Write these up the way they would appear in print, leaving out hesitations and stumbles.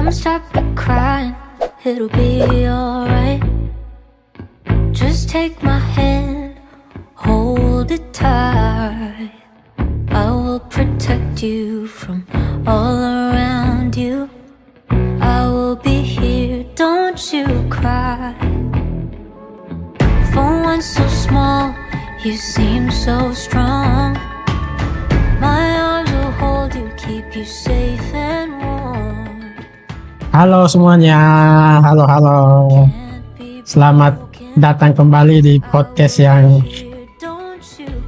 Come stop the crying, it'll be alright. Just take my hand, hold it tight. I will protect you from all around you. I will be here, don't you cry. For one so small, you seem so strong. My arms will hold you, keep you safe and warm. Halo semuanya, halo. Selamat datang kembali di podcast yang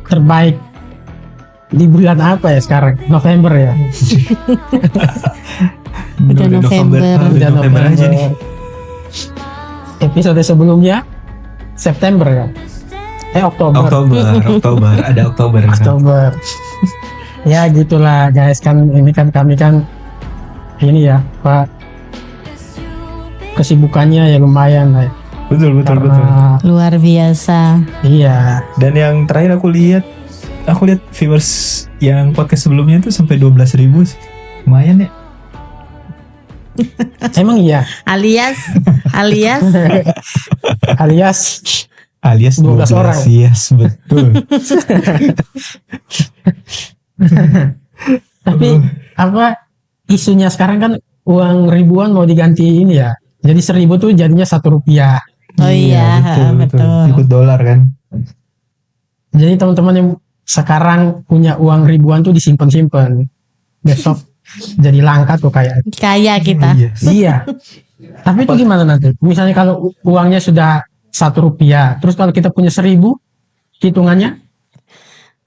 terbaik di bulan apa ya sekarang? November ya? Udah November aja nih. Episode sebelumnya September kan? Oktober. Ada Oktober. Oktober. Ya gitulah guys, kan ini kan kami kan ini ya Pak, kesibukannya ya lumayan lah. Betul. luar biasa. Iya. Dan yang terakhir aku lihat viewers yang podcast sebelumnya itu sampai 12.000 sih. Lumayan ya. Emang iya. Alias Alias 12 orang. Yes, betul. Tapi apa isunya sekarang kan uang ribuan mau diganti ini ya. Jadi 1.000 tuh jadinya Rp1. Oh iya, betul. Ikut dolar kan. Jadi teman-teman yang sekarang punya uang ribuan tuh disimpan. Besok jadi langka tuh kayak. Kaya kita. Iya. Tapi itu gimana nanti? Misalnya kalau uangnya sudah Rp1, terus kalau kita punya 1.000, hitungannya?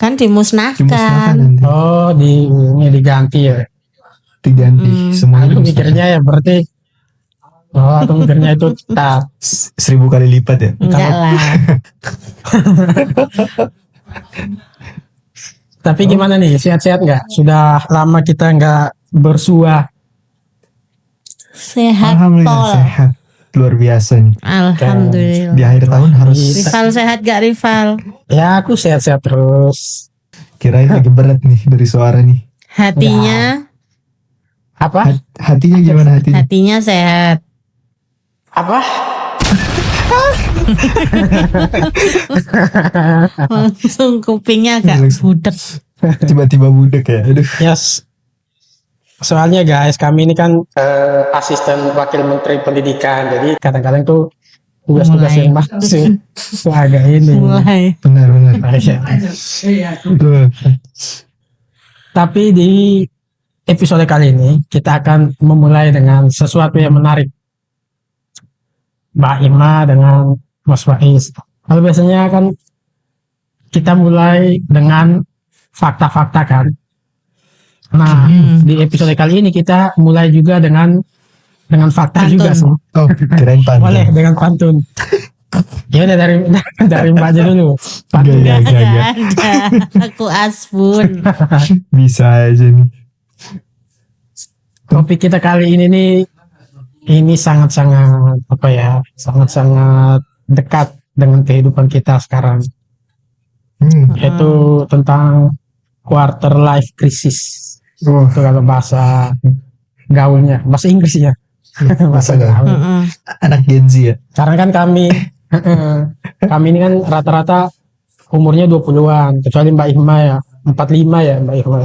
Kan dimusnahkan. Oh, ini diganti ya. Diganti semuanya. Aku mikirnya ya berarti. Oh, aku mikirnya itu tetap 1.000 kali lipat ya? Enggak lah. Tapi gimana nih, sehat-sehat nggak? Sudah lama kita nggak bersua. Sehat Alhamdulillah tol. sehat. Luar biasa nih. Alhamdulillah. Di akhir tahun harus. Rival sehat gak rival? Ya aku sehat-sehat terus. Kirain lagi berat nih dari suara nih. Hatinya? Apa? Hatinya gimana hatinya? Hatinya sehat. Apa? Langsung kupingnya agak budek. Tiba-tiba budek ya. Aduh. Yes. Soalnya guys, kami ini kan asisten wakil menteri pendidikan, jadi kadang-kadang tuh tugas-tugas yang masuk tuh agak ini. Mulai. Benar. Betul. Tapi di episode kali ini kita akan memulai dengan sesuatu yang menarik. Mbak Ima dengan Mas Faiz. Kalau biasanya kan kita mulai dengan fakta-fakta kan. Nah, di episode kali ini kita mulai juga dengan fakta Pantun. juga sih. Oh, kirain pantun. Boleh dengan pantun. Ya udah dari Mbak aja dulu. Pantun. Gak. Ada. Aku Asbun. Bisa aja nih. Topik kita kali ini nih, ini sangat-sangat sangat-sangat dekat dengan kehidupan kita sekarang. Yaitu tentang quarter life crisis. Itu kalau bahasa gaulnya, bahasa Inggrisnya. Bahasa gaul. Anak Gen Z ya. Karena kan kami ini kan rata-rata umurnya 20-an, kecuali Mbak Ihma ya, 45 ya Mbak Ihma.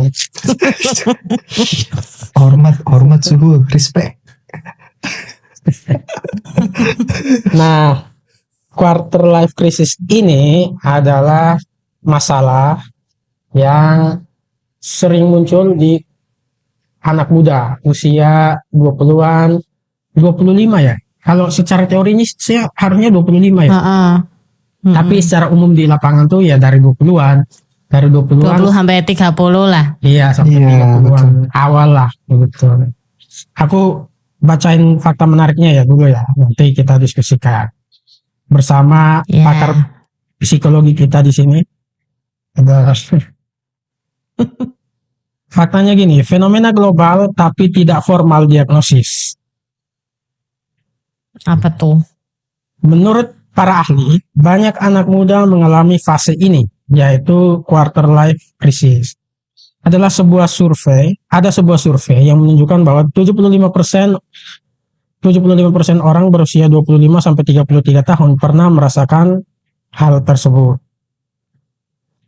Hormat suhu, respect. Nah, quarter life crisis ini adalah masalah yang sering muncul di anak muda usia 20-an, 25 ya. Kalau secara teorinya saya harusnya 25 ya. Tapi secara umum di lapangan tuh ya dari 20-an. Dari 20-an 20 sampai 30 lah. Iya, sampai 30-an awal lah betul. Aku bacain fakta menariknya ya dulu ya. Nanti kita diskusikan bersama pakar psikologi kita di sini. Faktanya gini, fenomena global tapi tidak formal diagnosis. Apa tuh? Menurut para ahli, banyak anak muda mengalami fase ini, yaitu quarter life crisis. adalah sebuah survei. Ada sebuah survei yang menunjukkan bahwa 75% orang berusia 25 sampai 33 tahun pernah merasakan hal tersebut.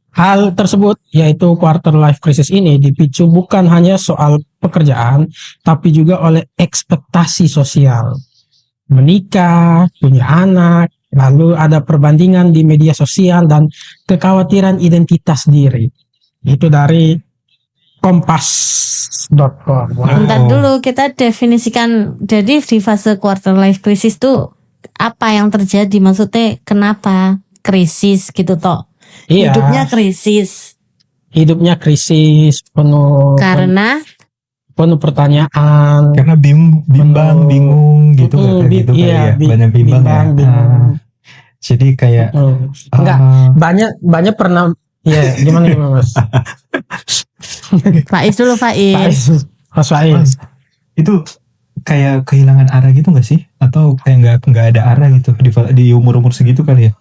Hal tersebut yaitu quarter life crisis ini dipicu bukan hanya soal pekerjaan, tapi juga oleh ekspektasi sosial. Menikah, punya anak, lalu ada perbandingan di media sosial dan kekhawatiran identitas diri. Itu dari kompas.com. Bentar dulu, kita definisikan. Jadi di fase quarter life crisis tuh apa yang terjadi? Maksudnya kenapa krisis gitu toh? Iya, Hidupnya krisis karena penuh pertanyaan. Karena bimbang, bingung gitu kayak gitu kali ya. Banyak bimbang ya. bingung. Jadi kayak Enggak, banyak pernah ya gimana Mas? Faiz dulu Faiz. Mas Faiz. itu kayak kehilangan arah gitu nggak sih? Atau kayak nggak ada arah gitu di umur segitu kali ya?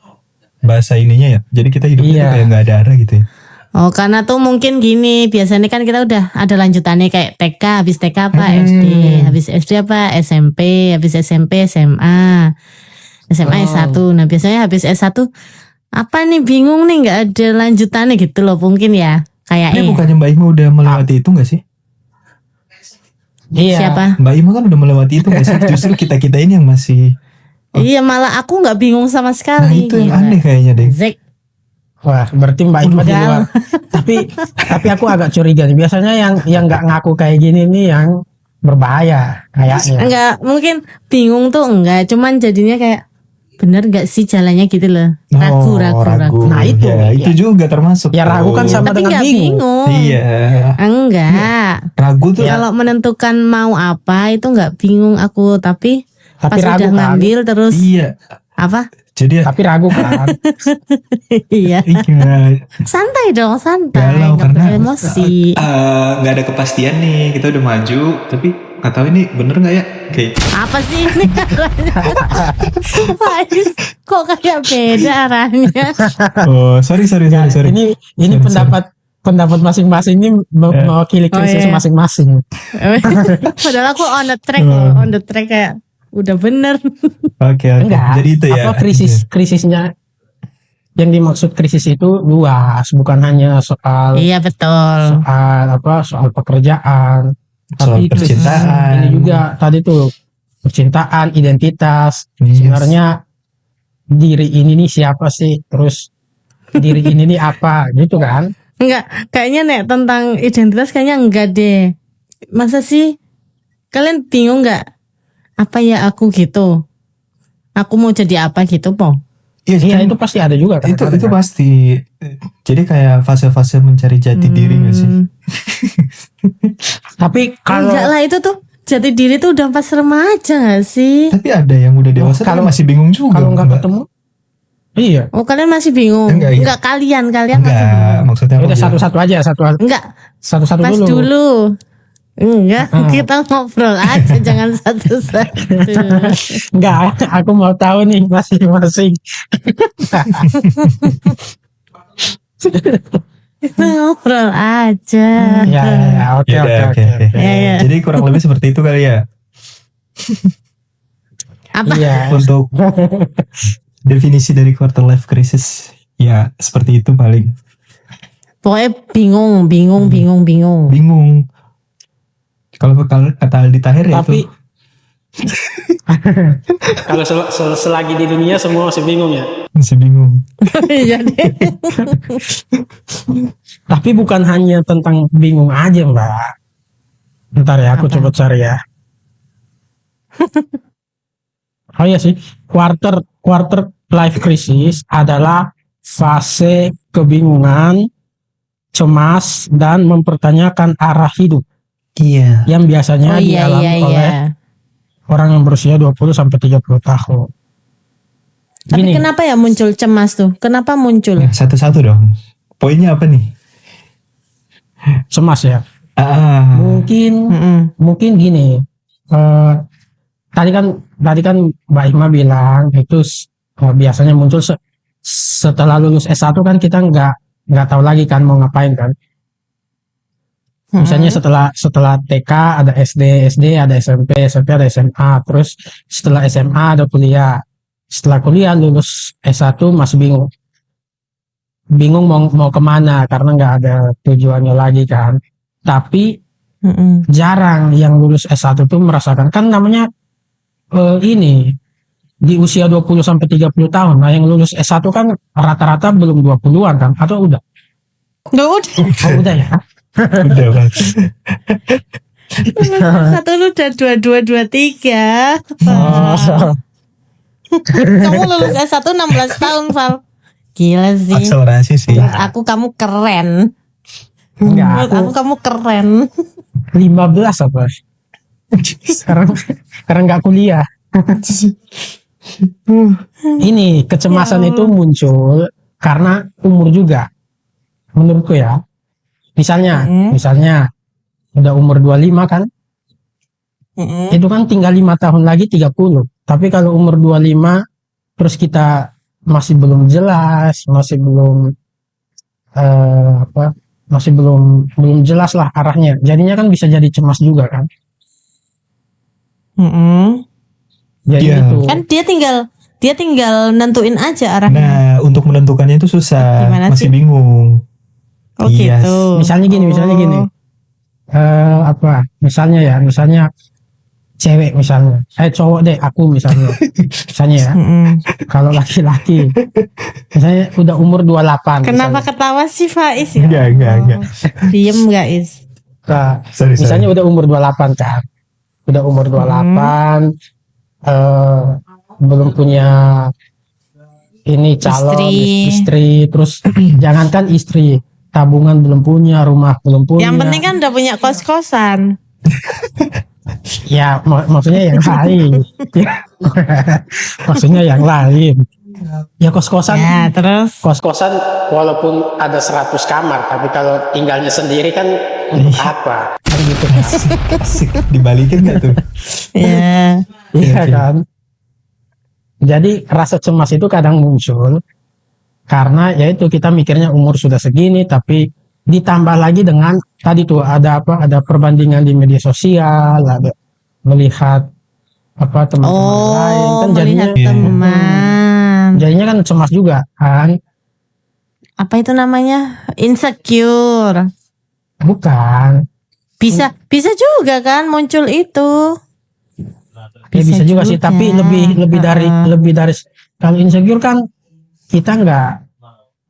Bahasa ininya ya. Jadi kita hidupnya tuh kayak nggak ada arah gitu ya. Oh, karena tuh mungkin gini, biasanya kan kita udah ada lanjutannya kayak TK, habis TK apa SD, habis SD apa SMP, habis SMP SMA S1. Nah, biasanya habis S1 apa nih, bingung nih, nggak ada lanjutannya gitu loh mungkin ya. Ini Kayaknya. bukannya Mbak Ima udah melewati itu nggak sih? Iya. Siapa? Mbak Ima kan udah melewati itu nggak sih? Justru kita ini yang masih. Iya, malah aku nggak bingung sama Nah sekali. itu yang Gila. aneh kayaknya deh. Zek. Wah, berarti Mbak Ima di Enggak. luar. tapi aku agak curiga nih. Biasanya yang nggak ngaku kayak gini nih yang berbahaya kayaknya. Enggak, mungkin bingung tuh enggak, cuman jadinya kayak bener nggak sih jalannya gitu loh. Ragu. Nah, itu. Ya, itu juga termasuk. Ya ragu kan tuh. sama Tapi dengan nggak bingung. Iya. Enggak. Ragu tuh. Kalau menentukan mau apa itu nggak bingung aku, tapi Tapi pas ragu udah kan. ngambil terus Iya. apa? Jadi Tapi ragu kan. Iya. iya. Santai dong, santai. Galau Nggak karena perlu emosi. nggak ada kepastian nih, kita udah maju tapi nggak tahu ini bener nggak ya kayak. Apa sih ini arahnya? Faiz, kok kayak beda arahnya? Oh sorry. Ini pendapat masing-masing ini mewakili krisis iya. masing-masing. Padahal aku on the track kayak udah bener. Oke. Enggak. Jadi itu ya. Apa krisisnya yang dimaksud krisis itu luas, bukan hanya soal Iya betul. soal pekerjaan, Soal tapi percintaan. ini juga tadi tuh percintaan, identitas. Yes. Sebenarnya diri ini nih siapa sih? Terus diri ini nih apa? Gitu kan? Enggak, kayaknya nek tentang identitas kayaknya enggak deh. Masa sih kalian bingung nggak? Apa ya aku gitu? Aku mau jadi apa gitu, Po? Iya, kan itu pasti ada juga kan? itu pasti. Jadi kayak fase-fase mencari jati diri nggak sih? Tapi kalau Enggak lah, itu tuh jati diri tuh udah pas remaja nggak sih? Tapi ada yang udah dewasa kalau- tapi masih bingung juga. kalau nggak Mbak. ketemu, iya. Oh, kalian masih bingung? Enggak, iya. Enggak, kalian masih Enggak, bingung. maksudnya aku Udah bilang- satu-satu aja, Enggak, satu-satu pas dulu. dulu. Enggak, kita ngobrol aja jangan satu-satu. Enggak, aku mau tahu nih masing-masing. Kita ngobrol aja. Ya, oke. Ya udah, oke. Ya, ya. Jadi kurang lebih seperti itu kali ya. Apa? Iya. Untuk definisi dari quarter life crisis ya seperti itu paling. Pokoknya bingung. Bingung. Kalau kata Aldi Tahir ya Tapi itu. kalau selagi di dunia semua masih bingung ya. Masih bingung. Jadi Tapi bukan hanya tentang bingung aja, Mbak. Bentar ya, aku Apa? coba cari ya. Oh iya sih, quarter life crisis adalah fase kebingungan, cemas, dan mempertanyakan arah hidup Iya. yang biasanya dialami oleh iya. orang yang berusia 20 sampai 30 tahun. Tapi Gini, kenapa ya muncul cemas tuh? Kenapa muncul? Ya, satu-satu dong. Poinnya apa nih? cemas ya. Mm-mm. Mungkin gini. Tadi kan Mbak Ima bilang itu biasanya muncul setelah lulus S1 kan kita nggak tahu lagi kan mau ngapain kan. Misalnya setelah TK ada SD ada SMP ada SMA, terus setelah SMA ada kuliah. Setelah kuliah lulus S1 masih bingung mau kemana karena nggak ada tujuannya lagi kan. Tapi jarang yang lulus S1 tuh merasakan, kan namanya ini di usia 20 sampai 30 tahun. Nah, yang lulus S1 kan rata-rata belum 20-an kan, atau udah? Nggak udah. Oh, udah ya. Udah Bang. Satu lu udah 22, 23. Oh. Kamu lulus S1 16 tahun, Val. Gila sih. Akselerasi sih. Menurut aku kamu keren. Enggak, Menurut aku kamu keren. 15 apa? Sekarang nggak kuliah. Ini kecemasan itu muncul karena umur juga, menurutku ya. Misalnya udah umur 25 kan, itu kan tinggal 5 tahun lagi 30. Tapi kalau umur 25 terus kita masih belum jelas, masih belum masih belum jelas lah arahnya. Jadinya kan bisa jadi cemas juga kan. Jadi Iya. itu. Kan dia tinggal nentuin aja arahnya. Nah, untuk menentukannya itu susah. Gimana Masih sih? bingung. Oh Iya. gitu. Misalnya gini. Misalnya cewek misalnya, cowok deh, aku misalnya ya. Kalau laki-laki misalnya udah umur 28 Kenapa misalnya. ketawa sih Faiz ya? Enggak. Diem guys. Nah, Sorry. misalnya udah umur 28 kan, udah umur 28, belum punya ini calon istri, terus jangankan istri, tabungan belum punya, rumah belum punya. Yang penting kan udah punya kos-kosan. Ya maksudnya yang lain. Maksudnya yang lain. Ya kos-kosan. Ya terus. Kos-kosan walaupun ada 100 kamar, tapi kalau tinggalnya sendiri kan untuk apa? Kan gitu. Asik. Dibalikin gak tuh? Ya. Iya kan. Jadi rasa cemas itu kadang muncul karena yaitu kita mikirnya umur sudah segini, tapi ditambah lagi dengan tadi tuh ada perbandingan di media sosial, ada melihat teman-teman lain kan melihat teman. jadinya kan cemas juga kan. Apa itu namanya? Insecure. Bukan. Bisa juga kan muncul itu. Ya bisa juga sih, tapi lebih dari kalau insecure kan kita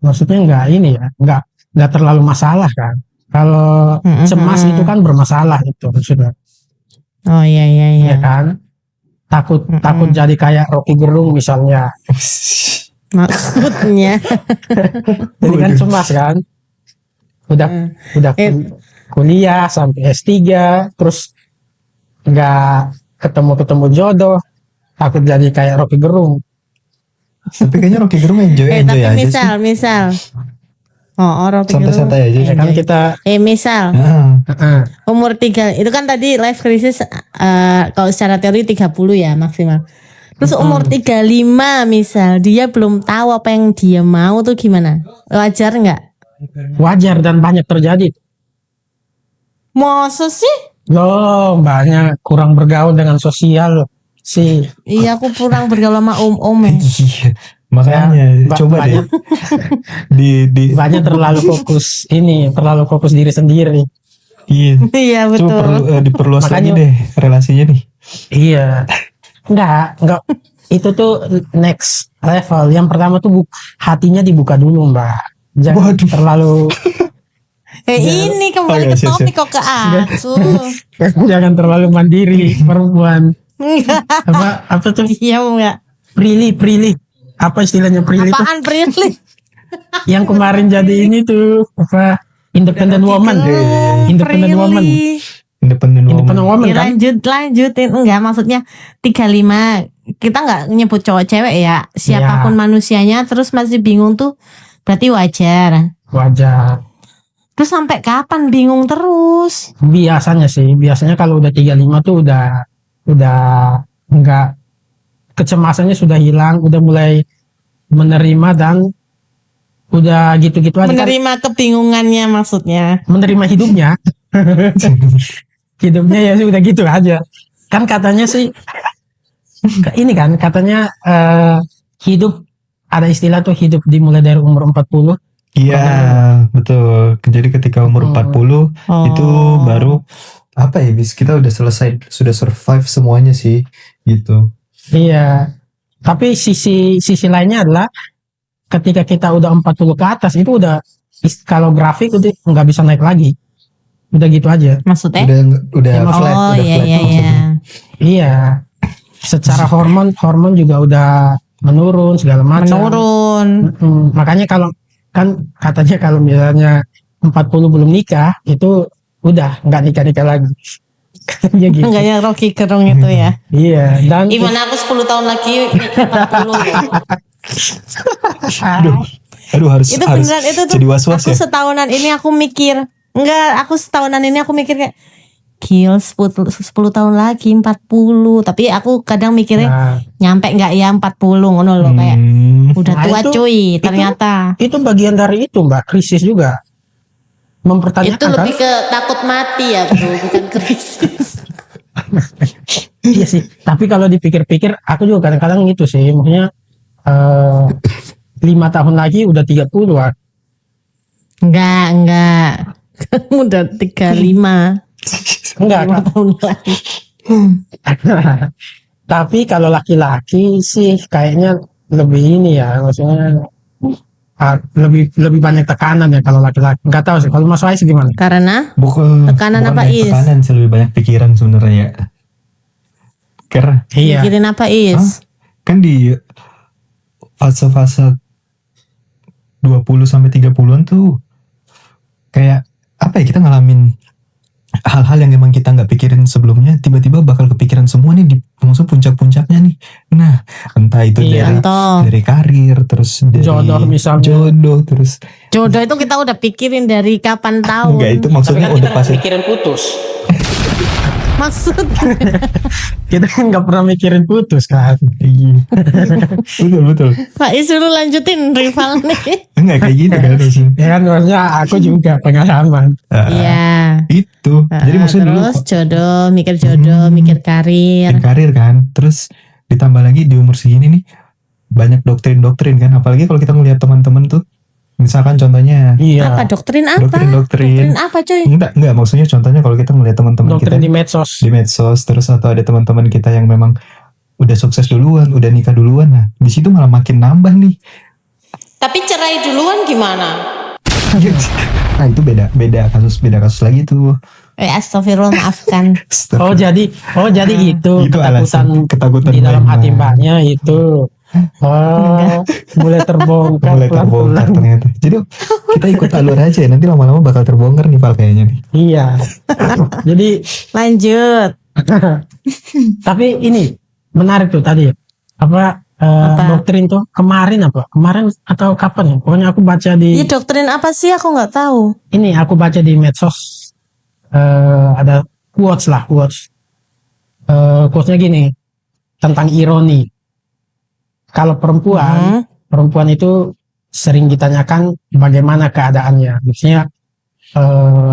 maksudnya nggak terlalu masalah kan. Kalau cemas itu kan bermasalah itu maksudnya. Oh iya. Ya kan? Takut jadi kayak Rocky Gerung misalnya. Maksudnya. Jadi kan cemas kan. Udah kuliah sampai S3 terus nggak ketemu jodoh, takut jadi kayak Rocky Gerung. Tapi kayaknya Rocky Gerung enjoy Tapi aja sih. misal. Rocky Gerung. Santai-santai aja. Ya kan kita misal umur 3 itu kan tadi life crisis kalau secara teori 30 ya maksimal. Terus umur 35 misal dia belum tahu apa yang dia mau tuh gimana? Wajar nggak? wajar dan banyak terjadi. Masa sih? Loh, banyak kurang bergaul dengan sosial sih. Iya aku kurang bergaul sama om-om ya. Iya. Makanya coba deh di Banyak terlalu fokus diri sendiri. iya. Iya Coba betul. diperluas lagi Makanya- deh relasinya nih. Iya. Enggak. Itu tuh next level. Yang pertama tuh hatinya dibuka dulu, Mbak. Jangan Waduh. terlalu Ini kembali Oh, iya, ke siap, topik kok ke aku. jangan terlalu mandiri perempuan. Enggak. Apa tuh? Iya enggak. Prilly. Apa istilahnya Prilly tuh? Apaan Prilly? Yang kemarin jadi ini tuh independent woman. Independent woman. Independent Independent woman. woman kan? Lanjutin enggak maksudnya 35 kita enggak nyebut cowok cewek ya siapapun manusianya terus masih bingung tuh berarti wajar. Wajar. Terus sampai kapan bingung terus? Biasanya kalau udah 35 tuh udah enggak, kecemasannya sudah hilang, udah mulai menerima dan udah gitu-gitu aja kan. Menerima kebingungannya maksudnya. Menerima hidupnya. Hidupnya ya sudah gitu aja. Kan katanya sih ini kan katanya hidup ada istilah tuh hidup dimulai dari umur 40. Iya, betul. Jadi ketika umur 40 itu baru apa ya, bis kita udah selesai, sudah survive semuanya sih gitu. Iya. Tapi sisi lainnya adalah ketika kita udah 40 ke atas itu udah kalau grafik udah nggak bisa naik lagi. Udah gitu aja. Maksudnya? Udah Ya, flat, Oh udah iya flat iya maksudnya. iya. Iya. Secara hormon juga udah menurun segala macam. Menurun. Makanya kalau kan katanya kalau misalnya 40 belum nikah itu udah nggak nikah lagi. Katanya gitu. Enggaknya Rocky Gerung itu ya. Iya, dan Gimana aku 10 tahun lagi nikah 40 loh. Aduh harus Itu harus beneran itu tuh. jadi was-was Aku ya. setahunan ini aku mikir. Aku setahunan ini aku mikir kayak gil 10 tahun lagi 40. Tapi aku kadang mikirnya nah, nyampe enggak ya 40 ngono loh kayak udah Nah, tua itu- cuy ternyata. itu bagian dari itu Mbak, krisis juga. Mempertanyakan Itu lebih kan? ke takut mati ya bro, bukan krisis. Iya sih, tapi kalau dipikir-pikir aku juga kadang-kadang gitu sih, maksudnya 5 tahun lagi udah 30-an. Enggak. Kamu udah 35. Enggak, 5 tahun lagi. tapi kalau laki-laki sih kayaknya lebih ini ya, maksudnya lebih banyak tekanan ya kalau laki-laki. Enggak tahu sih kalau Mas Faiz gimana? Karena Bukan Tekanan bukan apa, banyak Is? tekanan sih, lebih banyak pikiran sebenarnya ya. Karena Iya. mikirin apa Is? kan di fase-fase 20 sampai 30-an tuh kayak apa ya, kita ngalamin hal-hal yang emang kita nggak pikirin sebelumnya, tiba-tiba bakal kepikiran semua nih di maksud puncak-puncaknya nih. Nah, entah itu Iya. Contoh. dari karir, terus dari Jodoh misalnya. jodoh, terus Jodoh itu kita udah pikirin dari kapan tahun. enggak, itu maksudnya udah pasti. mikirin putus. Maksud Kita kan nggak pernah mikirin putus kan. Iya. betul Pak Is dulu lanjutin rival nih. enggak kayak gitu kan maksudnya. Ya kan maksudnya aku juga pengalaman. Iya. Itu jadi maksudnya dulu Terus jodoh, mikir mikir karir. bikin karir kan, terus ditambah lagi di umur segini nih banyak doktrin kan, apalagi kalau kita ngelihat teman-teman tuh, misalkan contohnya Iya. Apa doktrin apa? doktrin apa cuy? enggak maksudnya contohnya kalau kita ngelihat teman-teman kita Doktrin di medsos. di medsos, terus atau ada teman-teman kita yang memang udah sukses duluan, udah nikah duluan, nah di situ malah makin nambah nih. Tapi cerai duluan gimana? Nah itu beda kasus lagi tuh. Astagfirullah maafkan. Oh jadi gitu Itu alasan ketakutan di dalam Mbak. hati mbaknya itu. Oh, mulai terbongkar Mulai terbongkar pelan-pelan. ternyata. Jadi kita ikut alur aja ya, nanti lama-lama bakal terbongkar nih Val kayaknya nih. Iya. Jadi Lanjut. tapi ini menarik tuh tadi. Apa, Apa? doktrin tuh kemarin atau kapan ya? Pokoknya aku baca di Iya doktrin apa sih? Aku nggak tahu. ini aku baca di medsos ada quotes. Quotesnya gini tentang ironi. Kalau perempuan itu sering ditanyakan bagaimana keadaannya. Maksudnya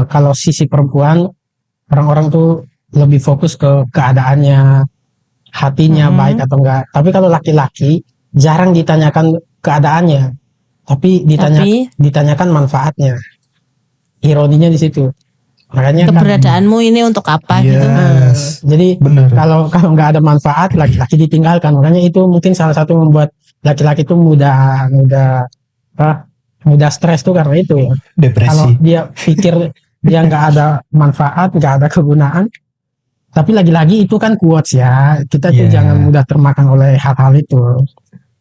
kalau sisi perempuan orang-orang tuh lebih fokus ke keadaannya, hatinya baik atau enggak. Tapi kalau laki-laki jarang ditanyakan keadaannya, tapi ditanyakan manfaatnya. Ironinya di situ. Makanya kan, Keberadaanmu ini untuk apa gitu? jadi Bener. kalau nggak ada manfaat laki-laki ditinggalkan. Makanya itu mungkin salah satu membuat laki-laki itu mudah stres tuh karena itu ya. Kalau Depresi. dia pikir dia nggak ada manfaat, nggak ada kegunaan. Tapi lagi-lagi itu kan quotes ya. Kita tuh Iya. jangan mudah termakan oleh hal-hal itu.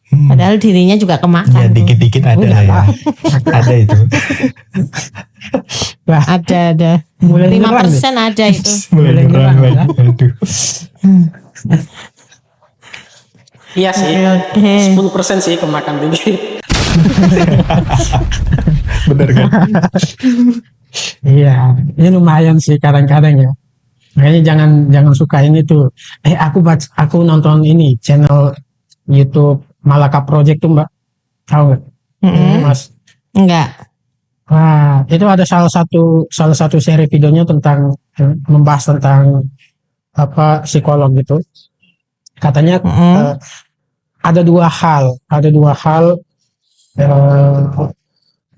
Padahal dirinya juga kemakan. Ya dikit-dikit ada Enggak lah ya. lah. Ada itu. Wah, Ada. mulai nyerang deh. 5% ada itu. Mulai Boleh nyerang nyerang, lagi. Aduh. Iya sih. Oke. 10% sih kemakan dikit. Bener kan? Iya, ini lumayan sih kadang-kadang ya. Makanya jangan suka ini tuh. Aku nonton ini channel YouTube Malaka Project tuh Mbak. Tahu nggak? Mm-mm. Mas. Enggak. Nah, itu ada salah satu seri videonya tentang membahas tentang apa psikolog gitu. Katanya ada dua hal eh,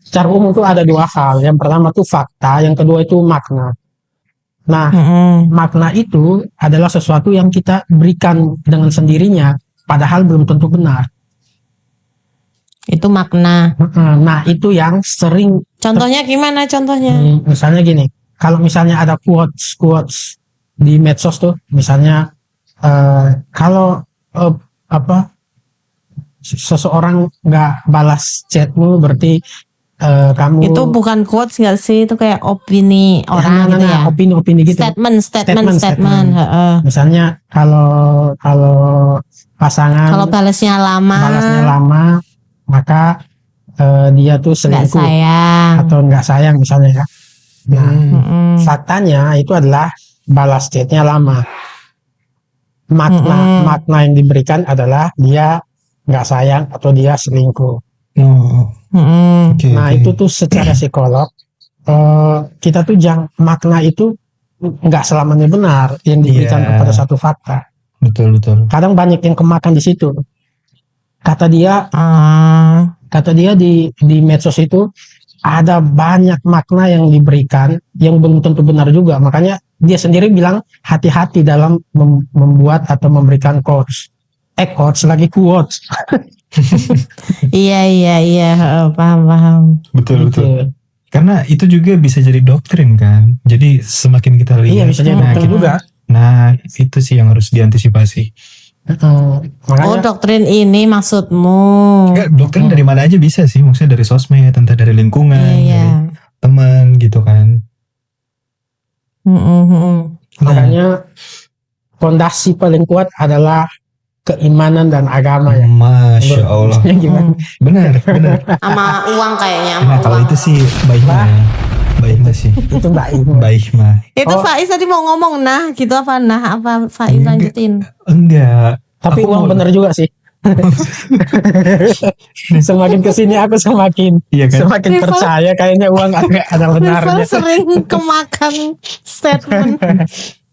secara umum tuh ada dua hal. Yang pertama tuh fakta, yang kedua itu makna. Nah, makna itu adalah sesuatu yang kita berikan dengan sendirinya, padahal belum tentu benar. Itu makna. Nah, itu yang sering. Contohnya gimana contohnya? Misalnya gini, kalau misalnya ada quotes di medsos tuh, misalnya kalau apa seseorang nggak balas chatmu berarti kamu Itu bukan quotes nggak sih? Itu kayak opini orang gitu ya? opini gitu. Statement. Heeh. Misalnya kalau pasangan Kalau balasnya lama, maka dia tuh nggak selingkuh sayang. atau nggak sayang misalnya ya. Nah, faktanya itu adalah balas chatnya lama. Makna yang diberikan adalah dia nggak sayang atau dia selingkuh. Nah, itu tuh secara psikolog kita tuh makna itu nggak selamanya benar yang diberikan kepada satu fakta. Betul. Kadang banyak yang kemakan di situ. Kata dia di medsos itu ada banyak makna yang diberikan yang belum tentu benar juga. Makanya dia sendiri bilang hati-hati dalam membuat atau memberikan quotes lagi quotes. Iya, paham. Betul. Karena itu juga bisa jadi doktrin kan. Jadi semakin kita lihat. Iya, bisa jadi doktrin juga. Nah, itu sih yang harus diantisipasi. Makanya, doktrin ini maksudmu? Enggak, doktrin dari mana aja bisa sih. Maksudnya dari sosmed, entah dari lingkungan, dari teman gitu kan. Makanya fondasi paling kuat adalah keimanan dan agama ya. Masya Allah. Gimana? Benar. Sama uang kayaknya. Nah, kalau itu sih baiknya sih. Itu baik. Baik mah. Itu Faiz tadi mau ngomong gitu apa Faiz lanjutin? Enggak. Tapi uang bener juga sih. Semakin kesini aku semakin percaya kayaknya uang ada benarnya. Sering kemakan statement.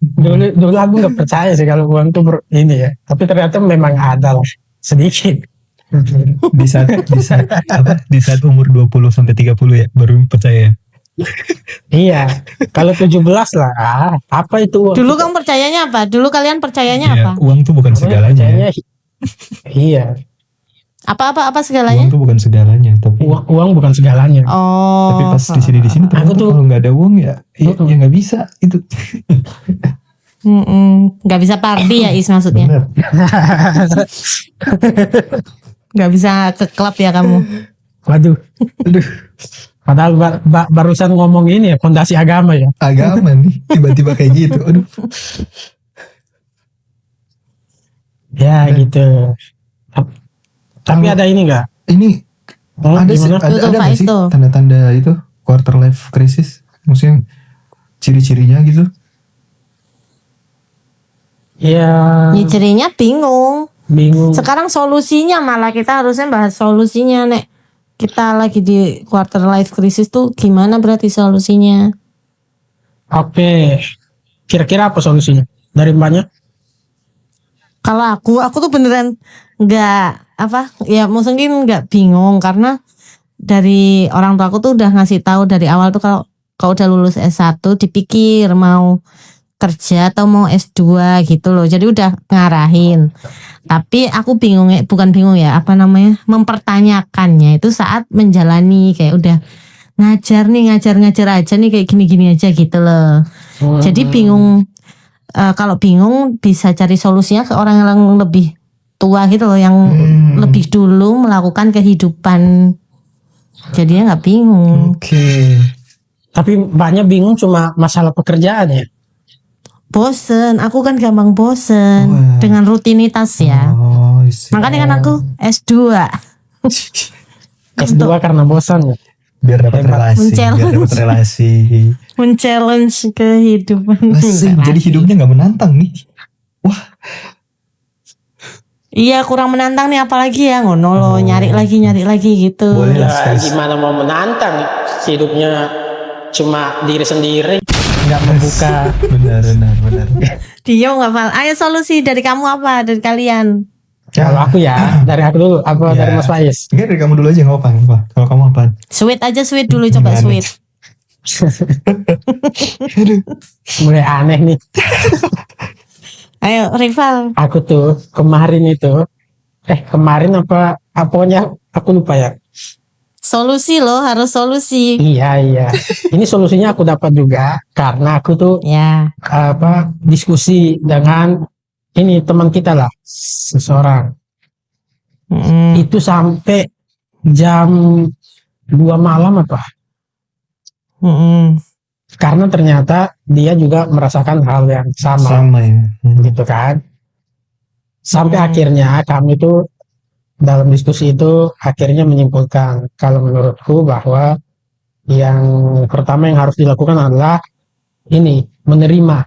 Dulu aku nggak percaya sih kalau uang tuh ini ya. Tapi ternyata memang ada lah sedikit. Di saat umur 20 sampai 30 ya baru percaya. Iya, kalau 17 lah. Apa itu uang? Dulu kamu percayanya apa? Dulu kalian percayanya apa? Uang tuh bukan segalanya. Iya. Apa segalanya? Uang tuh bukan segalanya, tapi uang bukan segalanya. Tapi pas di sini ternyata kalau nggak ada uang ya nggak bisa itu. Nggak bisa party ya maksudnya. Bener. Nggak bisa ke klub ya kamu. Waduh. Padahal barusan ngomong ini ya fondasi agama ya. Agama nih tiba-tiba kayak gitu. Aduh. Ya gitu. Tapi ada ini nggak? Ini ada nggak sih tanda-tanda itu quarter life crisis? Maksudnya ciri-cirinya gitu? Ya. Cirinya bingung. Sekarang solusinya malah kita harusnya bahas solusinya nek. Kita lagi di quarter life crisis tuh gimana berarti solusinya? Oke. Kira-kira apa solusinya? Dari banyak? Kalau aku tuh beneran mungkin nggak bingung karena dari orang tua aku tuh udah ngasih tahu dari awal tuh kalau udah lulus S1 dipikir mau kerja atau mau S2 gitu loh. Jadi udah ngarahin. Tapi aku mempertanyakannya itu saat menjalani kayak udah ngajar aja nih kayak gini-gini aja gitu loh. Jadi bingung. Kalau bingung bisa cari solusinya ke orang yang lebih tua gitu loh, yang lebih dulu melakukan kehidupan. Jadinya nggak bingung. Oke. Tapi banyak bingung cuma masalah pekerjaan ya. Bosen, aku kan gampang bosen dengan rutinitas ya. Makanya kan aku S2. S2 karena bosan ya. Biar dapat relasi. Men-challenge kehidupan. Jadi hidupnya nggak menantang nih. Wah. Iya, kurang menantang nih apalagi ya ngono loh, nyari lagi gitu. Boleh Ya, gimana mau menantang? hidupnya cuma diri sendiri, nggak membuka. Benar. Dia nggak hafal. Ayo solusi dari kamu apa? Dari kalian? Kalau aku ya, dari aku dulu, apa Ya. dari Mas Faiz? Enggak, dari kamu dulu aja nggak apa-apa. Kalau kamu apa? Sweet aja sweet dulu, coba Gimana? sweet. Mulai aneh nih. Ayo rival. Aku tuh kemarin apa pokoknya aku lupa ya. Solusi loh, harus solusi. Iya. Ini solusinya aku dapat juga karena aku tuh Ya. diskusi dengan ini teman kita lah, seseorang. Mm-mm. Itu sampai jam 2 malam apa? Mm-mm. Karena ternyata dia juga merasakan hal yang sama ya. gitu kan. Sampai Hmm. akhirnya kami tuh dalam diskusi itu akhirnya menyimpulkan kalau menurutku bahwa yang pertama yang harus dilakukan adalah ini, menerima.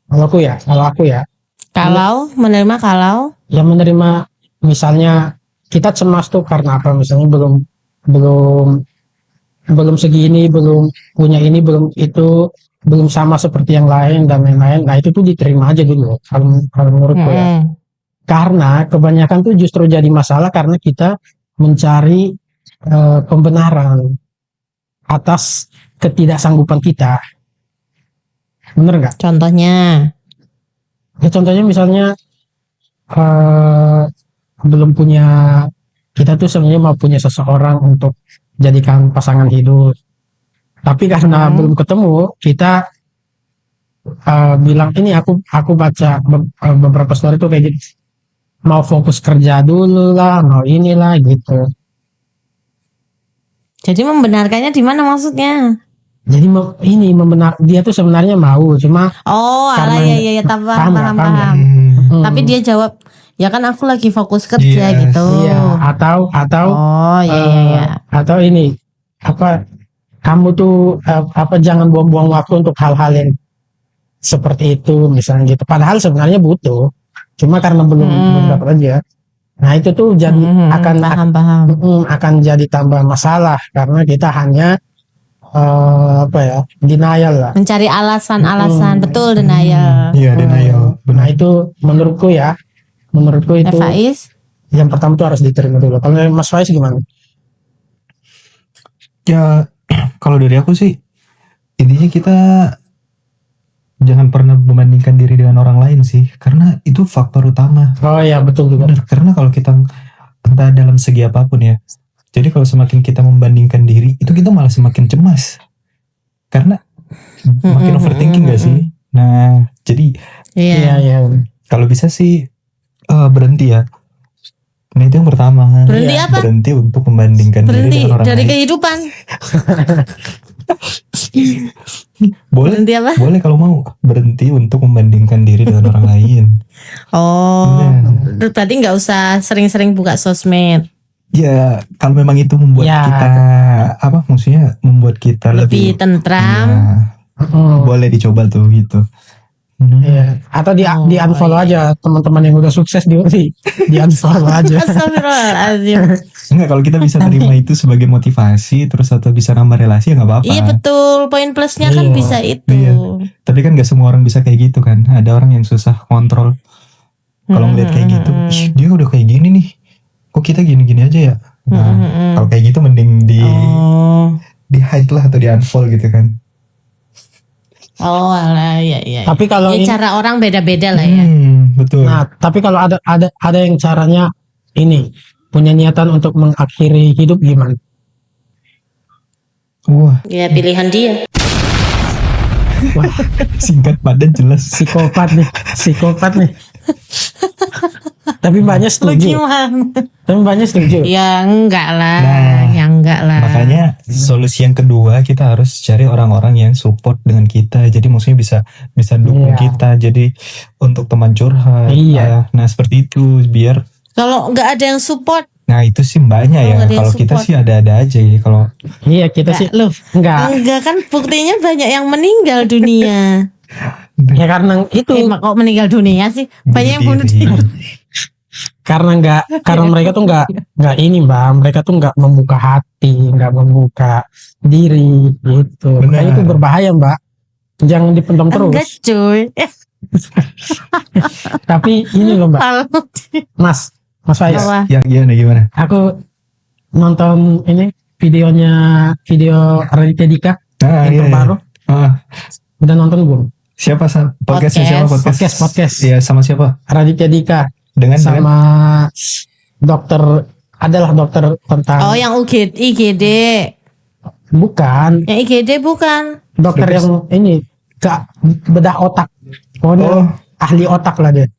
Kalau aku ya Kalau menerima yang menerima, misalnya kita cemas tuh karena apa, misalnya belum segini, belum punya ini, belum itu, belum sama seperti yang lain dan lain-lain. Nah itu tuh diterima aja dulu kalau menurutku ya. Mm-mm. Karena kebanyakan tuh justru jadi masalah karena kita mencari pembenaran atas ketidaksanggupan kita. Bener nggak? Contohnya. Ya, contohnya misalnya belum punya, kita tuh sebenarnya mau punya seseorang untuk jadikan pasangan hidup. Tapi karena belum ketemu, kita bilang ini aku baca beberapa story tuh kayak gitu. Mau fokus kerja dulu lah, mau inilah gitu. Jadi membenarkannya di mana maksudnya? Jadi dia tuh sebenarnya mau, cuma Oh, alah Karena- ya paham paham. nggak? Tapi dia jawab, ya kan aku lagi fokus kerja Yes. gitu. iya, atau Oh, iya. atau ini kamu tuh jangan buang-buang waktu untuk hal-hal yang seperti itu misalnya gitu. Padahal sebenarnya butuh, cuma karena belum dapat aja. Nah itu tuh jadi paham. akan jadi tambah masalah karena kita hanya denial lah. Mencari alasan-alasan, betul denial. Iya, denial. Nah Benar. itu menurutku itu Faiz, yang pertama tuh harus diterima dulu. Kalau dari Mas Faiz gimana? Ya, kalau dari aku sih, intinya kita jangan pernah membandingkan diri dengan orang lain sih, karena itu faktor utama. Oh ya betul juga. Benar, karena kalau kita entah dalam segi apapun ya, jadi kalau semakin kita membandingkan diri, itu kita malah semakin cemas. Karena makin overthinking gak sih? Nah, jadi iya. Iya. kalau bisa sih berhenti ya. Nah itu yang pertama. Berhenti Iya, apa? Berhenti untuk membandingkan diri Berhenti dengan orang dari lain. kehidupan. Boleh, Berhenti apa? boleh kalau mau berhenti untuk membandingkan diri dengan orang lain. Oh, Nah, berarti nggak usah sering-sering buka sosmed. ya kalau memang itu membuat Ya. kita maksudnya membuat kita Lebih lebih tentram. boleh dicoba tuh gitu. Iya. Atau di unfollow aja teman-teman yang udah sukses di unfollow aja. Astagfirullahaladzim. Enggak, kalau kita bisa terima itu sebagai motivasi terus atau bisa nambah relasi ya nggak apa-apa. Iya betul, poin plusnya kan Iya. bisa itu. Iya. Tapi kan nggak semua orang bisa kayak gitu kan. Ada orang yang susah kontrol. Kalau ngeliat kayak gitu, "Ih, dia udah kayak gini nih. Kok kita gini-gini aja ya?" Nah, kalau kayak gitu mending di hide lah atau di unfollow gitu kan. Oh, alah, iya. Tapi kalau Ya, ini, cara orang beda-beda lah ya. Betul. nah, tapi kalau ada yang caranya ini punya niatan untuk mengakhiri hidup gimana? Wah, Ya pilihan dia. Wah, singkat padat jelas. psikopat nih. Tapi banyak Lu setuju. gimana? Tapi banyak setuju. Ya enggak lah, Nah, ya enggak lah. Makanya solusi yang kedua kita harus cari orang-orang yang support dengan kita. Jadi maksudnya bisa dukung Iya. kita. Jadi untuk teman curhat. Iya. Nah seperti itu biar. Kalau enggak ada yang support, Nah itu sih mbaknya Oh, ya. nggak ada yang Kalau kita support. sih ada-ada aja ya. Kalau Iya kita sih loh, enggak. kan buktinya banyak yang meninggal dunia. Ya karena itu Kok meninggal dunia sih? Banyak yang bunuh diri. karena mereka tuh nggak ini Mbak, mereka tuh nggak membuka hati, nggak membuka diri gitu. Benar. Makanya itu berbahaya Mbak, jangan dipendam Enggak terus. cuy. Tapi ini loh Mbak, Kalau Mas Faiz, Apa? Ya gimana? aku nonton ini video Raditya Dika Ah, yang iya, terbaru, Ah, udah nonton belum? siapa podcastnya siapa Podcast. Iya, sama siapa? Raditya Dika Dengan sama dokter, adalah dokter tentang Oh yang IGD. bukan Yang IGD bukan. dokter Dokter- yang ini ke bedah otak, pokoknya Oh, ahli otak lah dia.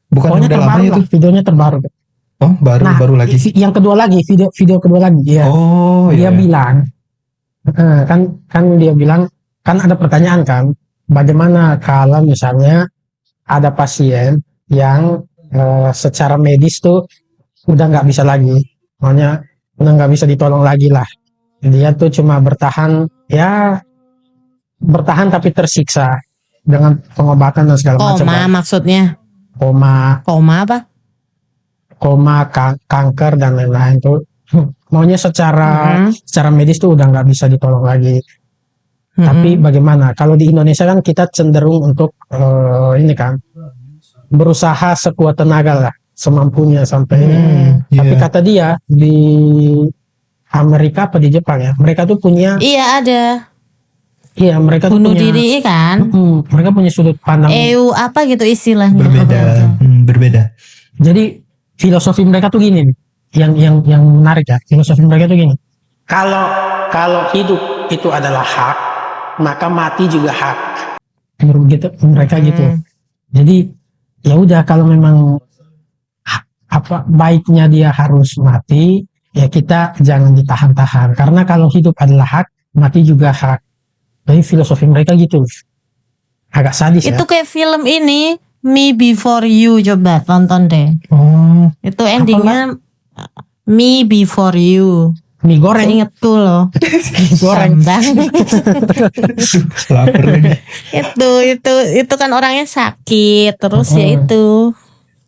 bukan Pokoknya udah lama terbaru itu. lah, videonya terbaru. Oh, baru lagi. Yang kedua lagi, video kedua lagi, ya. Oh, Dia iya. bilang, kan dia bilang, kan ada pertanyaan kan, bagaimana kalau misalnya ada pasien yang secara medis tuh udah nggak bisa lagi, makanya udah nggak bisa ditolong lagi lah. Dia tuh cuma bertahan tapi tersiksa dengan pengobatan dan segala macam. Koma kan. maksudnya. Koma apa? Kanker dan lain-lain tuh maunya secara medis tuh udah nggak bisa ditolong lagi. Tapi bagaimana kalau di Indonesia kan kita cenderung untuk ini kan berusaha sekuat tenaga lah, semampunya sampai. Tapi Iya. kata dia di Amerika apa di Jepang ya, mereka tuh punya Iya ada. mereka tuh Bunuh punya diri kan. mereka punya sudut pandang. Apa gitu istilahnya. Berbeda. Jadi filosofi mereka tuh gini, yang menarik ya, filosofi mereka tuh gini. Kalau hidup itu adalah hak, maka mati juga hak. Menurut mereka gitu. Jadi ya udah, kalau memang apa baiknya dia harus mati, ya kita jangan ditahan-tahan. Karena kalau hidup adalah hak, mati juga hak. Jadi filosofi mereka gitu. Agak sadis ya. Itu kayak film ini Me Before You, coba tonton deh. Oh, Itu endingnya Me Before You. Mie goreng. Ingetku loh. Goreng. Sambang. lapar lagi. itu kan orangnya sakit terus ya itu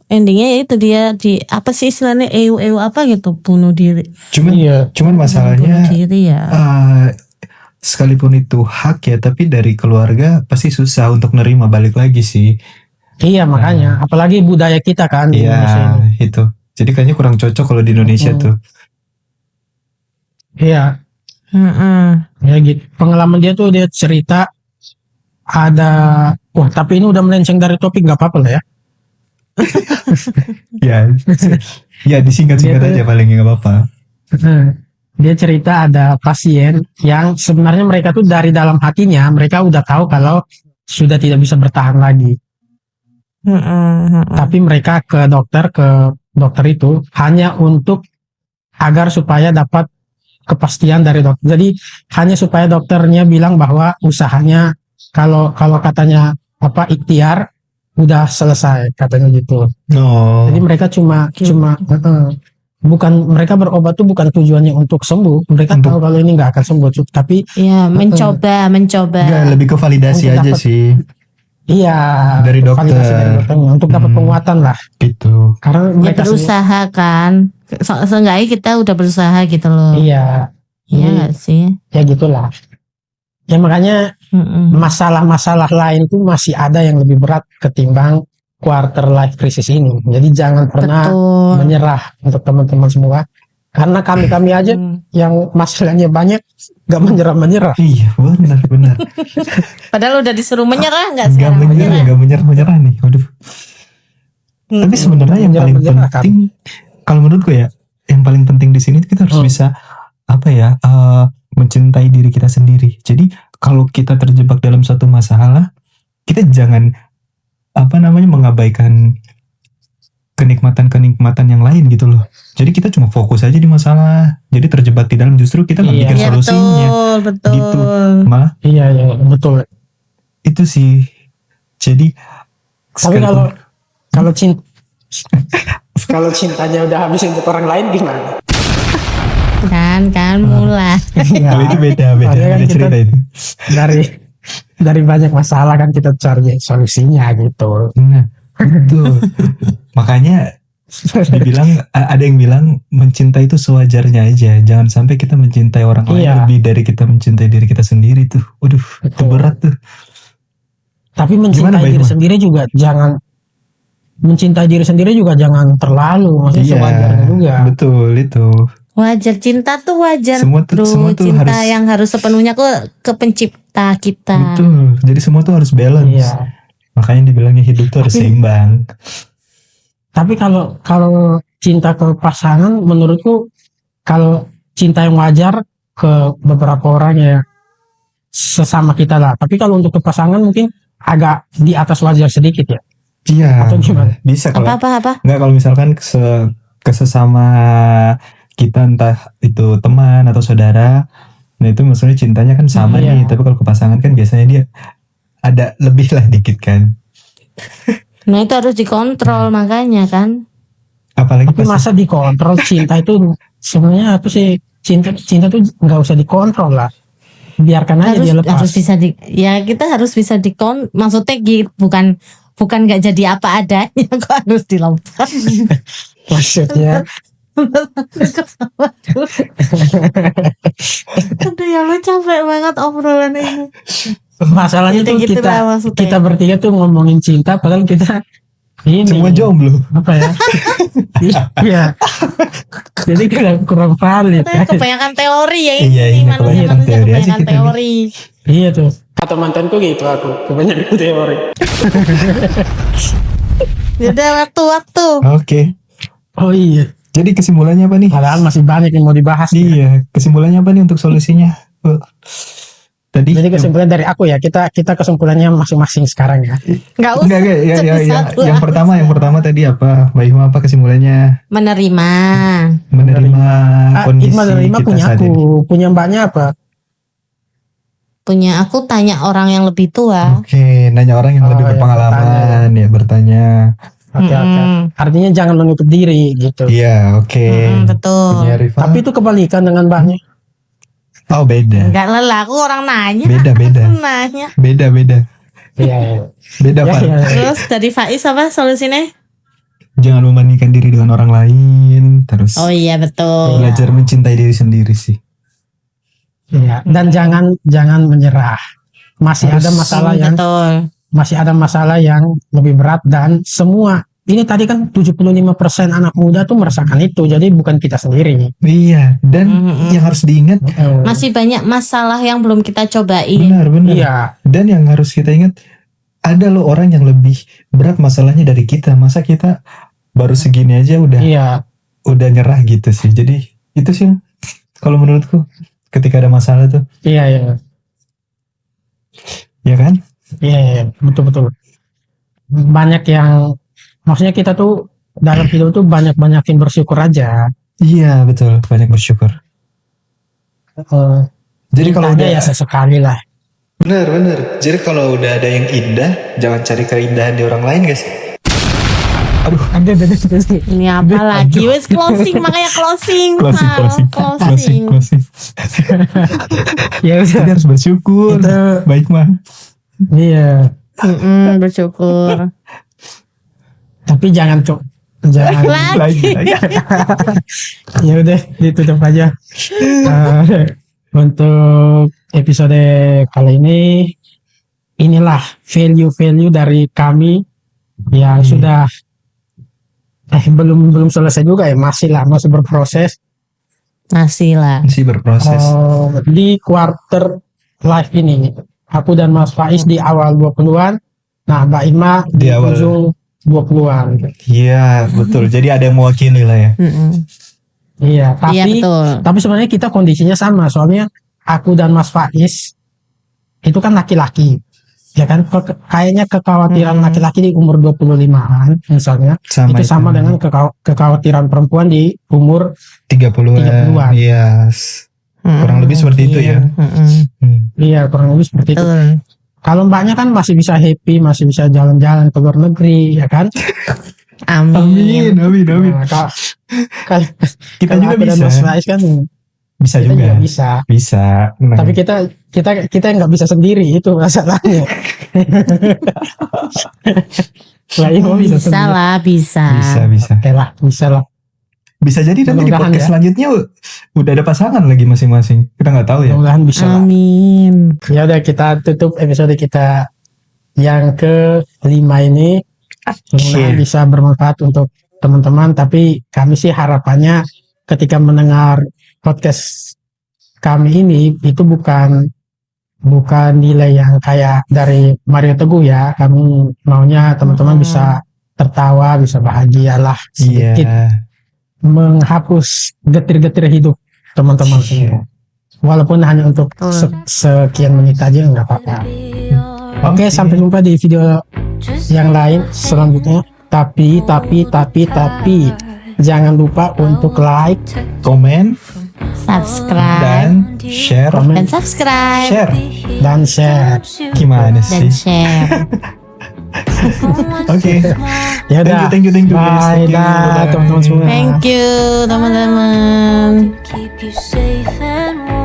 endingnya ya itu dia di apa sih istilahnya EU apa gitu, bunuh diri. Iya. Cuman Bunuh masalahnya diri ya. sekalipun itu hak ya, tapi dari keluarga pasti susah untuk nerima balik lagi sih. Iya makanya, apalagi budaya kita kan di Indonesia Iya, ini. itu. Jadi kayaknya kurang cocok kalau di Indonesia tuh. Iya, ya gitu. Pengalaman dia tuh, dia cerita ada, tapi ini udah melenceng dari topik, nggak apa-apa lah ya. Ya disingkat-singkat Dia tuh- aja paling nggak apa-apa. Dia cerita ada pasien yang sebenarnya mereka tuh dari dalam hatinya mereka udah tahu kalau sudah tidak bisa bertahan lagi. Tapi mereka ke dokter itu hanya untuk agar supaya dapat kepastian dari dokter. Jadi hanya supaya dokternya bilang bahwa usahanya kalau katanya ikhtiar udah selesai, katanya gitu. No. Jadi mereka cuma bukan, mereka berobat tuh bukan tujuannya untuk sembuh. Mereka Untuk- tahu kalau ini nggak akan sembuh, tapi Ya mencoba. Enggak, lebih ke validasi Untuk aja dapat- sih iya dari dokter. validasi dari dokternya untuk dapat penguatan lah. gitu. Karena Ya mereka berusaha kan. Seenggaknya kita udah berusaha gitu loh. iya, Iya nggak sih? ya gitulah. Ya makanya masalah-masalah lain tuh masih ada yang lebih berat ketimbang quarter life crisis ini. Jadi jangan pernah Betul. menyerah untuk teman-teman semua. Karena kami aja yang masalahnya banyak gak menyerah. Iya, benar. Padahal udah disuruh menyerah nggak Enggak sekarang? menyerah nih. Waduh. Tapi sebenarnya yang paling Menyerah, kan? penting, kalau menurutku ya, yang paling penting di sini kita harus bisa mencintai diri kita sendiri. Jadi kalau kita terjebak dalam suatu masalah, kita jangan mengabaikan kenikmatan yang lain gitu loh. Jadi kita cuma fokus aja di masalah. Jadi terjebak di dalam, justru kita nggak Iya. mikir Iya solusinya. betul. Gitu. Malah Iya betul. itu sih. Jadi Tapi sekalipun- kalau cintanya udah habis untuk orang lain gimana? Kan mulai. kalau itu beda Makanya kan kita- cerita itu. dari banyak masalah kan kita cari solusinya gitu. Nah, betul. Makanya dibilang ada yang bilang mencintai itu sewajarnya aja. Jangan sampai kita mencintai orang lain Iya. lebih dari kita mencintai diri kita sendiri tuh. Waduh, itu Betul. berat tuh. Tapi Gimana, mencintai Mbak diri Irma? sendiri juga jangan terlalu, maksudnya Iya, sewajarnya juga. betul itu. Wajar, cinta tuh wajar, Semua tuh- bro. semua tuh Cinta harus- yang harus sepenuhnya ke pencipta kita. Betul. Jadi semua tuh harus balance. Iya. Makanya dibilangnya hidup tuh harus Tapi- seimbang. Tapi kalau cinta ke pasangan, menurutku kalau cinta yang wajar ke beberapa orang ya sesama kita lah. Tapi kalau untuk ke pasangan mungkin agak di atas wajar sedikit ya. Iya. Atau gimana? Bisa kalau Apa? enggak kalau misalkan kesesama kita entah itu teman atau saudara, nah itu maksudnya cintanya kan sama Iya. nih. Tapi kalau ke pasangan kan biasanya dia ada lebih lah dikit kan. Nah itu harus dikontrol makanya kan. Apalagi Tapi pas masa dikontrol cinta itu sebenarnya apa sih? Cinta tuh nggak usah dikontrol lah. Biarkan aja dia lepas. Harus bisa kita harus bisa maksudnya gitu, bukan nggak jadi apa adanya kok harus dilepas. Maksudnya Aduh ya lo capek banget obrolan ini. masalahnya tuh Gitu-gitu lah maksudnya. kita bertiga tuh ngomongin cinta padahal kita ini semua jomblo. apa ya? Iya. Jadi kurang valid. Kita kebanyakan teori ya Iya, ini kebanyakan manusia teori aja kebanyakan kita nih. teori. Iya tuh. Kata mantanku gitu aku kebanyakan teori. Udah waktu. Oke. Oh iya. Jadi kesimpulannya apa nih? Padahal masih banyak yang mau dibahas. Ya. Iya, kesimpulannya apa nih untuk solusinya? Tadi Jadi kesimpulan dari aku ya, kita kesimpulannya masing-masing sekarang ya. Nggak usah. enggak, ya, satu-satu yang pertama tadi apa? Mbak Ima apa kesimpulannya? Menerima. Menerima kondisi Menerima kita punya saat aku, ini. punya mbaknya apa? Punya aku tanya orang yang lebih tua. Oke, nanya orang yang Oh, lebih ya, berpengalaman ya bertanya. Oke. Artinya jangan menutup diri gitu. Iya, oke. Betul. Punya Rifa. Tapi itu kebalikan dengan mbaknya. Oh, beda. Enggak lelah, aku orang nanya. Beda. Aku nanya. Beda. Iya. Beda, Ya, Pak. ya. Terus dari Faiz apa solusinya? Jangan membandingkan diri dengan orang lain, terus Oh iya betul. belajar mencintai diri sendiri sih. Iya. Dan jangan menyerah. Masih Harus- ada masalah yang Betul. masih ada masalah yang lebih berat dan semua ini tadi kan 75% anak muda tuh merasakan itu. Jadi bukan kita sendiri. Iya, dan yang harus diingat Masih banyak masalah yang belum kita cobain. benar. Iya. Dan yang harus kita ingat ada loh orang yang lebih berat masalahnya dari kita. Masa kita baru segini aja Iya. udah nyerah gitu sih. Jadi itu sih kalau menurutku ketika ada masalah tuh, Iya. ya kan? Iya, betul. Banyak yang maksudnya kita tuh dalam hidup tuh banyakin bersyukur aja. Iya betul, banyak bersyukur. Jadi kalau Ada udah ya sesekali lah. bener. Jadi kalau udah ada yang indah, jangan cari keindahan di orang lain, guys. Ada. Ini apa lagi? Wes closing, makanya closing. Sal. Closing. Ya Jadi udah. harus bersyukur. Itu- Baik mah. Iya. Bersyukur. Tapi jangan jangan. Lagi. Lagi. Ya udah ditutup aja. Untuk episode kali ini inilah value dari kami yang sudah belum selesai juga ya, masih berproses Masih lah. Masih berproses. di quarter life ini. Aku dan Mas Faiz di awal 20-an. Nah, Mbak Ima Di di awal. ujung 20-an. Iya betul. Jadi ada yang mewakili lah ya. Iya, Iya betul. tapi sebenarnya kita kondisinya sama. Soalnya aku dan Mas Faiz itu kan laki-laki. Ya kan, kayaknya kekhawatiran laki-laki di umur 25-an misalnya itu sama dengan kekhawatiran perempuan di umur 30-an. 30-an. Iya. Kurang lebih seperti itu ya. iya kurang lebih seperti itu. Betul. Kalau mbaknya kan masih bisa happy, masih bisa jalan-jalan ke luar negeri, ya kan? Amin. Amin. Nah, kalau Kita juga aku dan bisa. Mas Faiz kan Bisa kita juga. juga bisa. Bisa. Nah, Tapi kita nggak bisa sendiri, itu masalahnya. Lah iya bisa. Bisa lah, bisa. Bisa. Oke lah, bisa lah. Bisa jadi nanti di Mudah-mudahan podcast ya. selanjutnya udah ada pasangan lagi masing-masing. Kita nggak tahu ya. Mudah-mudahan bisa lah. Amin. Ya udah kita tutup episode kita yang ke-5 ini. Mudah-mudahan bisa bermanfaat untuk teman-teman. Tapi kami sih harapannya ketika mendengar podcast kami ini itu bukan nilai yang kayak dari Mario Teguh ya. Kami maunya teman-teman bisa tertawa, bisa bahagia lah sedikit. Iya. Menghapus getir-getir hidup teman-teman semua. Walaupun hanya untuk sekian menit aja nggak apa-apa. Oke, sampai jumpa di video yang lain selanjutnya. Tapi jangan lupa untuk like, Komen Subscribe dan share. dan subscribe Share. dan share. Gimana dan sih? share. Oke. Ya udah. Thank you guys. Bye, Thank you. dah, Bye. teman-teman semua. Thank you teman-teman. Keep you safe and warm.